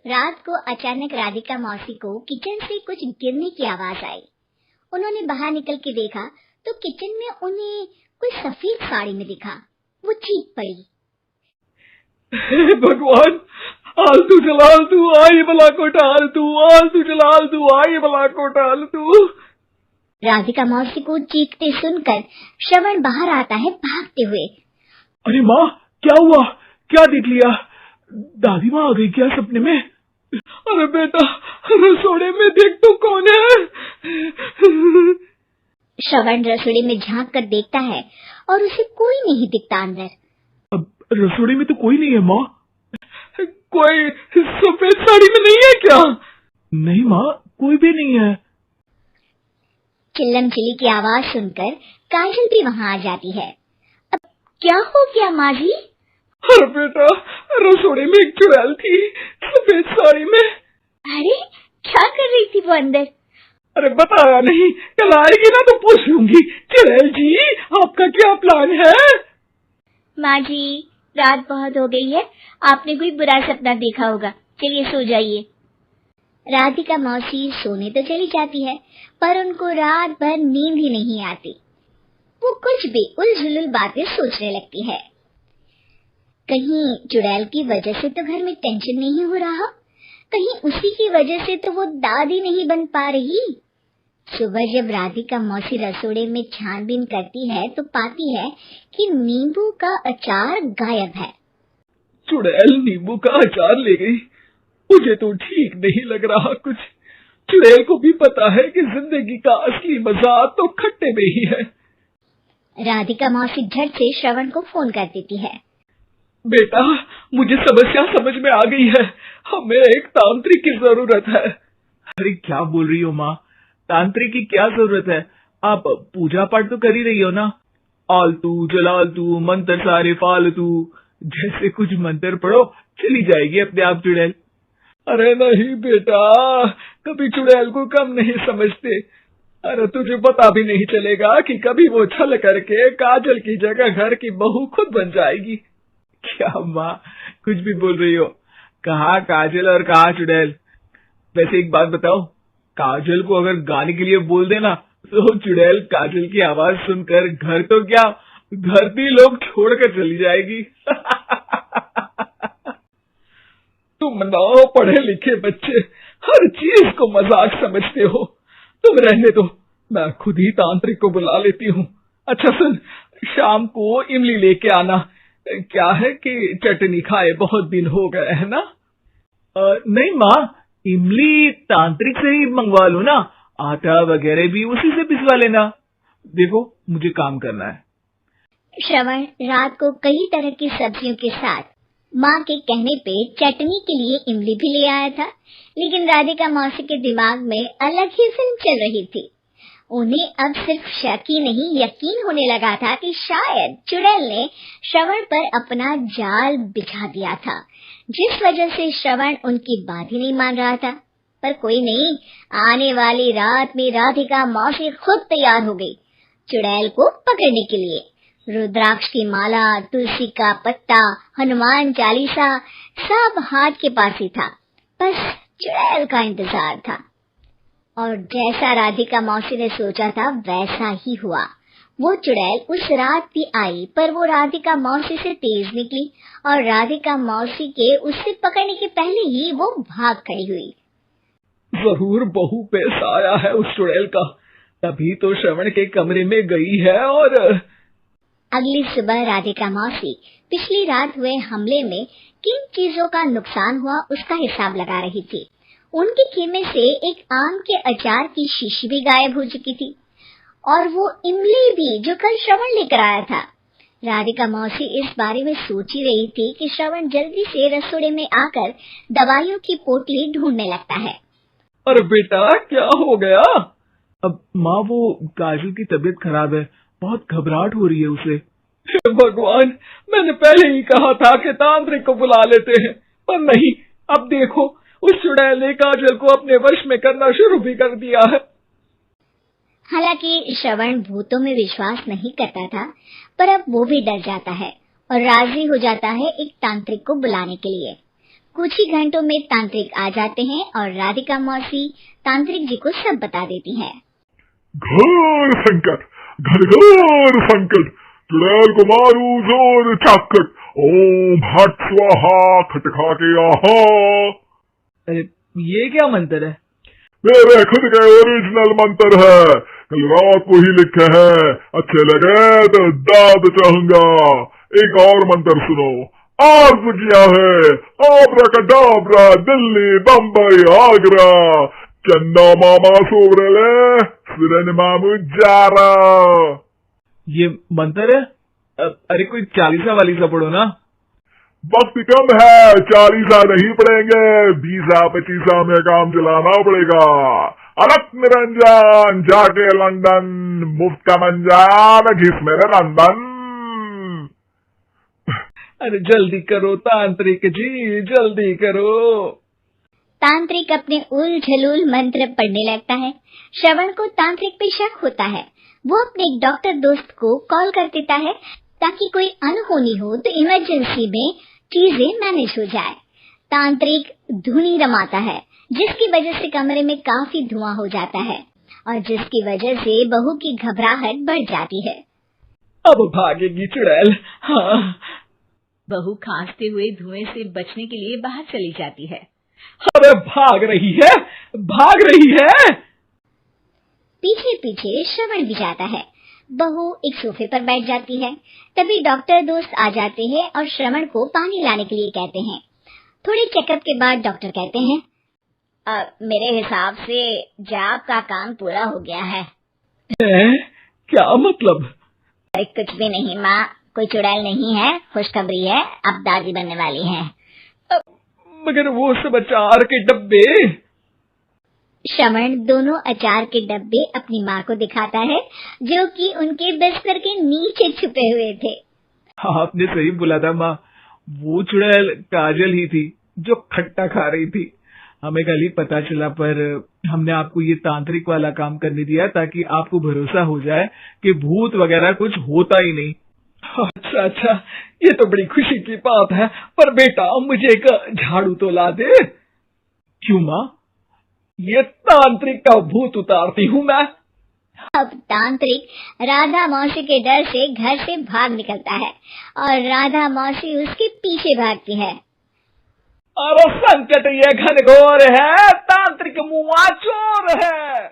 रात को अचानक राधिका मौसी को किचन से कुछ गिरने की आवाज आई। उन्होंने बाहर निकल के देखा तो किचन में उन्हें कोई सफेद साड़ी में दिखा। वो चीख पड़ी, हे भगवान, आलतू जलालतू आई बला को टालतू, आलतू जलालतू आई बला को टालतू। राधिका मौसी को चीखते सुनकर श्रवण बाहर आता है भागते हुए। अरे माँ, क्या हुआ? क्या देख लिया? दादी माँ आ गई क्या सपने में? अरे बेटा, रसोड़े में देख तो कौन है? श्रवण रसोड़े में झांक कर देखता है और उसे कोई नहीं दिखता अंदर। अब रसोड़े में तो कोई नहीं है माँ। कोई सफेद साड़ी में नहीं है क्या? नहीं माँ, कोई भी नहीं है। चिल्लम चिल्ली की आवाज सुनकर काजल भी वहाँ आ जाती है। अब क्या हो गया माँ जी? अरे बेटा, रसोड़े में एक चुड़ैल थी सफेद साड़ी में। अरे क्या कर रही थी वो अंदर? अरे बताया नहीं, कल आएगी ना तो पूछ लूंगी। चुड़ैल जी, आपका क्या प्लान है? माँ जी, रात बहुत हो गई है, आपने कोई बुरा सपना देखा होगा, चलिए सो जाइए। राधिका मौसी सोने तो चली जाती है पर उनको रात भर नींद ही नहीं आती। वो कुछ भी उलझुल बातें सोचने लगती है। कहीं चुड़ैल की वजह से तो घर में टेंशन नहीं हो रहा, कहीं उसी की वजह से तो वो दादी नहीं बन पा रही। सुबह जब राधिका मौसी रसोड़े में छानबीन करती है तो पाती है कि नींबू का अचार गायब है। चुड़ैल नींबू का अचार ले गई? मुझे तो ठीक नहीं लग रहा कुछ। चुड़ैल को भी पता है कि जिंदगी का असली मजा तो खट्टे में ही है। राधिका मौसी झट से श्रवण को फोन कर देती है। बेटा, मुझे समस्या समझ में आ गई है, हमें एक तांत्रिक की जरूरत है। अरे क्या बोल रही हो माँ, तांत्रिक की क्या जरूरत है? आप पूजा पाठ तो कर ही रही हो ना। आलतू जलालतू मंत्र सारे फालतू जैसे कुछ मंत्र पढ़ो, चली जाएगी अपने आप चुड़ैल। अरे नहीं बेटा, कभी चुड़ैल को कम नहीं समझते। अरे तुझे पता भी नहीं चलेगा कि कभी वो छल करके काजल की जगह घर की बहू खुद बन जाएगी। क्या माँ, कुछ भी बोल रही हो? कहाँ काजल और कहाँ चुड़ैल? वैसे एक बात बताओ, काजल को अगर गाने के लिए बोल देना तो चुड़ैल काजल की आवाज सुनकर घर तो क्या, धरती लोग छोड़कर चली जाएगी। तुम ना पढ़े लिखे बच्चे हर चीज को मजाक समझते हो। तुम रहने दो, मैं खुद ही तांत्रिक को बुला लेती हूँ। अच्छा सुन, शाम को इमली लेके आना। क्या है कि चटनी खाए बहुत दिन हो गए है ना? नहीं माँ, इमली तांत्रिक से ही मंगवा लो ना, आटा वगैरह भी उसी से पिसवा लेना। देखो मुझे काम करना है। श्रवण रात को कई तरह की सब्जियों के साथ माँ के कहने पे चटनी के लिए इमली भी ले आया था, लेकिन राधिका मौसी के दिमाग में अलग ही फिल्म चल रही थी। उन्हें अब सिर्फ शक ही नहीं यकीन होने लगा था कि शायद चुड़ैल ने श्रवण पर अपना जाल बिछा दिया था, जिस वजह से श्रवण उनकी बात ही नहीं मान रहा था। पर कोई नहीं, आने वाली रात में राधिका मौसी खुद तैयार हो गई चुड़ैल को पकड़ने के लिए। रुद्राक्ष की माला, तुलसी का पत्ता, हनुमान चालीसा सब हाथ के पास ही था, बस चुड़ैल का इंतजार था। और जैसा राधिका मौसी ने सोचा था वैसा ही हुआ। वो चुड़ैल उस रात भी आई, पर वो राधिका मौसी से तेज निकली और राधिका मौसी के उससे पकड़ने के पहले ही वो भाग खड़ी हुई। जरूर बहू पे साया है उस चुड़ैल का, तभी तो श्रवण के कमरे में गई है। और अगली सुबह राधिका मौसी पिछली रात हुए हमले में किन चीजों का नुकसान हुआ उसका हिसाब लगा रही थी। उनके खेमे से एक आम के अचार की शीशी भी गायब हो चुकी थी और वो इमली भी जो कल श्रवण लेकर आया था। राधिका मौसी इस बारे में सोच ही रही थी कि श्रवण जल्दी से रसोड़े में आकर दवाइयों की पोटली ढूंढने लगता है। अरे बेटा, क्या हो गया? अब माँ, वो काजल की तबीयत खराब है, बहुत घबराहट हो रही है उसे। भगवान, मैंने पहले ही कहा था कि तांत्रिक को बुला लेते हैं, पर नहीं। अब देखो, उस चुड़ैल ने काजल को अपने वश में करना शुरू भी कर दिया है। हालांकि श्रवण भूतों में विश्वास नहीं करता था, पर अब वो भी डर जाता है और राजी हो जाता है एक तांत्रिक को बुलाने के लिए। कुछ ही घंटों में तांत्रिक आ जाते हैं और राधिका मौसी तांत्रिक जी को सब बता देती है। घोर संकट, घनघोर संकट, चुड़ैल को मारू जोर चाकट, ओम हट स्वाहा खटखा के आहा। अरे ये क्या मंत्र है? मेरे खुद के ओरिजिनल मंत्र है, कल रात को ही लिखे हैं, अच्छे लगे तो दाद चाहूंगा। एक और मंत्र सुनो, अर्ज किया है आब्राकडाब्रा दिल्ली बम्बई आगरा, चंदा मामा सोवरले सुरन मामू जारा। ये मंत्र है? अरे कोई 40 वालीसा पढ़ो ना। वक्त कम है, 40 नहीं पड़ेंगे, 20-25 में काम चलाना पड़ेगा। अलग निरंजन जाके लंदन, मुफ्त का मंजान घिस मेरे लंदन। अरे जल्दी करो तांत्रिक जी, जल्दी करो। तांत्रिक अपने उल झलूल मंत्र पढ़ने लगता है। श्रवण को तांत्रिक पे शक होता है। वो अपने एक डॉक्टर दोस्त को कॉल कर देता है ताकि कोई अनहोनी हो तो इमरजेंसी में चीजें मैनेज हो जाए। तांत्रिक धुनी रमाता है, जिसकी वजह से कमरे में काफी धुआं हो जाता है और जिसकी वजह से बहू की घबराहट बढ़ जाती है। अब भागेगी चुड़ैल। हाँ। बहू खांसते हुए धुएं से बचने के लिए बाहर चली जाती है। अरे भाग रही है, भाग रही है। पीछे पीछे श्रवण भी जाता है। बहू एक सोफे पर बैठ जाती है। तभी डॉक्टर दोस्त आ जाते हैं और श्रवण को पानी लाने के लिए कहते हैं। थोड़े चेकअप के बाद डॉक्टर कहते हैं, मेरे हिसाब से जाप का काम पूरा हो गया है। क्या मतलब? अरे कुछ भी नहीं माँ, कोई चुड़ैल नहीं है, खुशखबरी है, अब दादी बनने वाली है। मगर वो सब अचार के डब्बे। श्रवण दोनों अचार के डब्बे अपनी माँ को दिखाता है, जो कि उनके बिस्तर के नीचे छुपे हुए थे। आपने सही बोला था माँ, वो चुड़ैल काजल ही थी जो खट्टा खा रही थी। हमें कल ही पता चला, पर हमने आपको ये तांत्रिक वाला काम करने दिया ताकि आपको भरोसा हो जाए कि भूत वगैरह कुछ होता ही नहीं। अच्छा अच्छा, ये तो बड़ी खुशी की बात है। पर बेटा मुझे एक झाड़ू तो ला दे। क्यों माँ? ये तांत्रिक का भूत उतारती हूँ मैं। अब तांत्रिक राधा मौसी के डर से घर से भाग निकलता है और राधा मौसी उसके पीछे भागती है। अरे संकट ये घनघोर है, तांत्रिक मुआ चोर है।